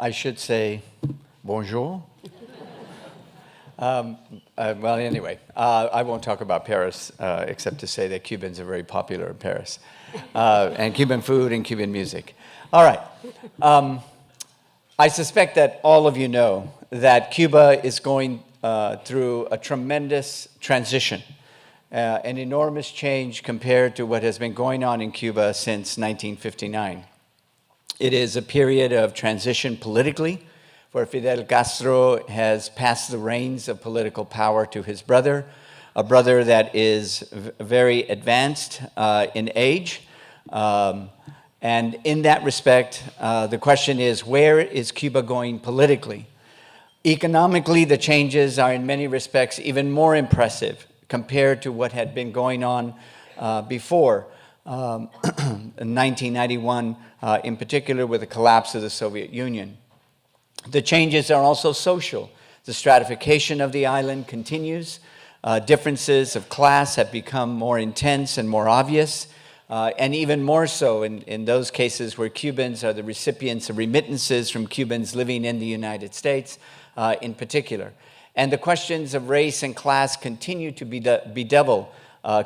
I should say bonjour. Well, anyway, I won't talk about Paris, except to say that Cubans are very popular in Paris, and Cuban food and Cuban music. All right. I suspect that all of you know that Cuba is going through a tremendous transition, an enormous change compared to what has been going on in Cuba since 1959. It is a period of transition politically, where Fidel Castro has passed the reins of political power to his brother, a brother that is very advanced in age. And in that respect, the question is, where is Cuba going politically? Economically, the changes are in many respects even more impressive compared to what had been going on before in 1991, in particular with the collapse of the Soviet Union. The changes are also social. The stratification of the island continues. Differences of class have become more intense and more obvious, and even more so in those cases where Cubans are the recipients of remittances from Cubans living in the United States in particular. And the questions of race and class continue to bedevil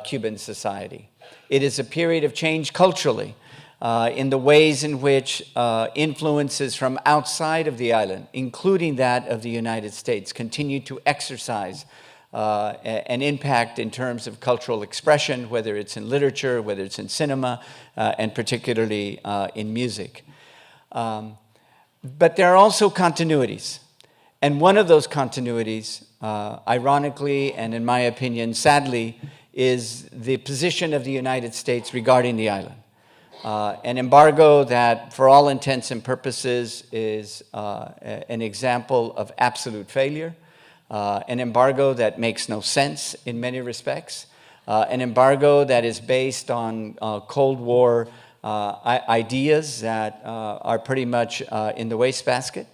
Cuban society. It is a period of change culturally, in the ways in which influences from outside of the island, including that of the United States, continue to exercise an impact in terms of cultural expression, whether it's in literature, whether it's in cinema, and particularly in music. But there are also continuities. And one of those continuities, ironically and in my opinion, sadly, is the position of the United States regarding the island. An embargo that, for all intents and purposes, is an example of absolute failure, an embargo that makes no sense in many respects, an embargo that is based on Cold War ideas that are pretty much in the wastebasket.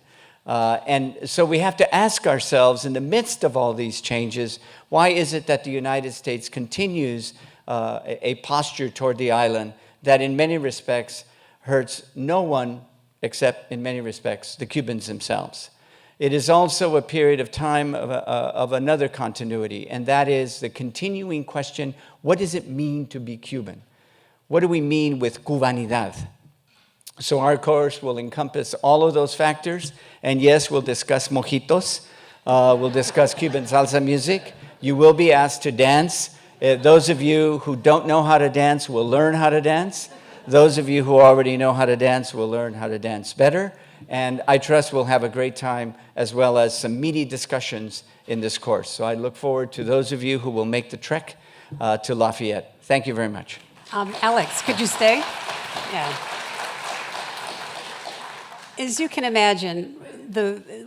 And so we have to ask ourselves, in the midst of all these changes, why is it that the United States continues a posture toward the island that in many respects hurts no one except, in many respects, the Cubans themselves? It is also a period of time of another continuity, and that is the continuing question, what does it mean to be Cuban? What do we mean with cubanidad? So our course will encompass all of those factors, and yes, we'll discuss mojitos, we'll discuss Cuban salsa music. You will be asked to dance. Those of you who don't know how to dance will learn how to dance. Those of you who already know how to dance will learn how to dance better. And I trust we'll have a great time, as well as some meaty discussions in this course. So I look forward to those of you who will make the trek to Lafayette. Thank you very much. Alex, could you stay? Yeah. As you can imagine,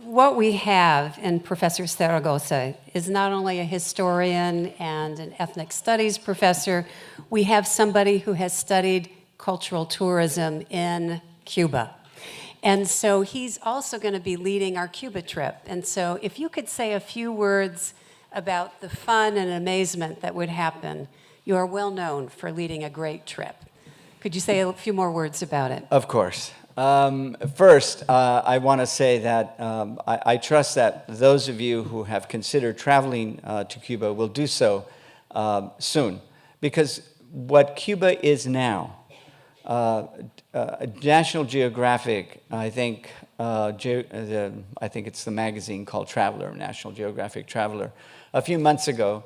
what we have in Professor Saragoza is not only a historian and an ethnic studies professor, we have somebody who has studied cultural tourism in Cuba. And so he's also going to be leading our Cuba trip. And so if you could say a few words about the fun and amazement that would happen. You are well known for leading a great trip. Could you say a few more words about it? Of course. First, I want to say that I trust that those of you who have considered traveling to Cuba will do so soon, because what Cuba is now, National Geographic, I think it's the magazine called Traveler, National Geographic Traveler, a few months ago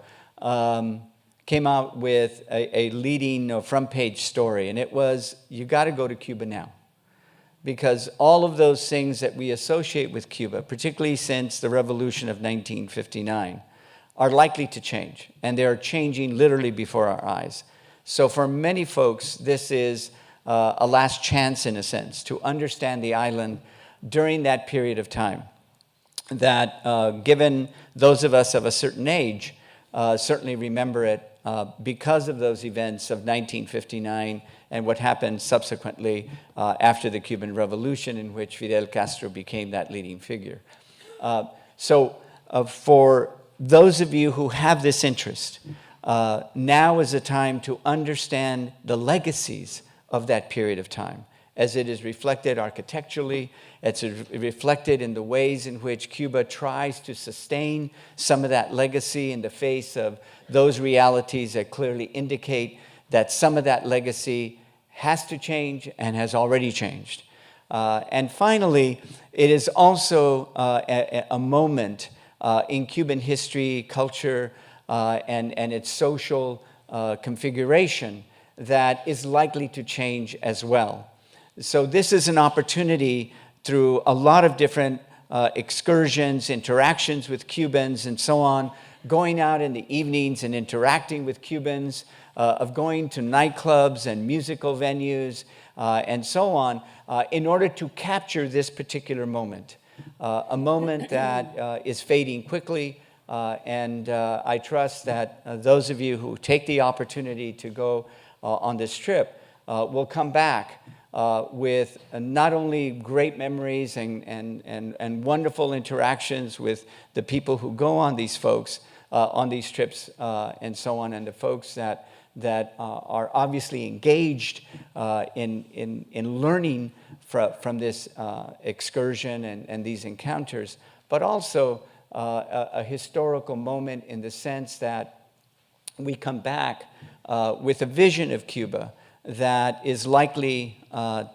came out with a leading front page story, and it was, you got to go to Cuba now. Because all of those things that we associate with Cuba, particularly since the revolution of 1959, are likely to change. And they are changing literally before our eyes. So for many folks, this is a last chance, in a sense, to understand the island during that period of time. That given those of us of a certain age, certainly remember it because of those events of 1959 and what happened subsequently after the Cuban Revolution, in which Fidel Castro became that leading figure. So for those of you who have this interest, now is a time to understand the legacies of that period of time as it is reflected architecturally. It's reflected in the ways in which Cuba tries to sustain some of that legacy in the face of those realities that clearly indicate that some of that legacy has to change and has already changed. And finally, it is also a moment in Cuban history, culture, and its social configuration that is likely to change as well. So this is an opportunity through a lot of different excursions, interactions with Cubans and so on, going out in the evenings and interacting with Cubans, of going to nightclubs and musical venues and so on, in order to capture this particular moment, a moment that is fading quickly. And I trust that those of you who take the opportunity to go on this trip will come back with not only great memories and wonderful interactions with the people who go on these trips and so on, and the folks that are obviously engaged in learning from this excursion and these encounters, but also a historical moment in the sense that we come back with a vision of Cuba that is likely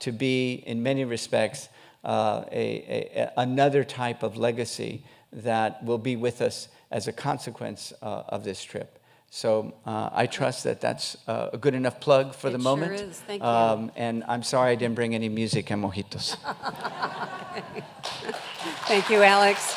to be, in many respects, another type of legacy that will be with us as a consequence of this trip. So I trust that that's a good enough plug for the moment. It sure is. Thank you. And I'm sorry I didn't bring any music and mojitos. Thank you, Alex.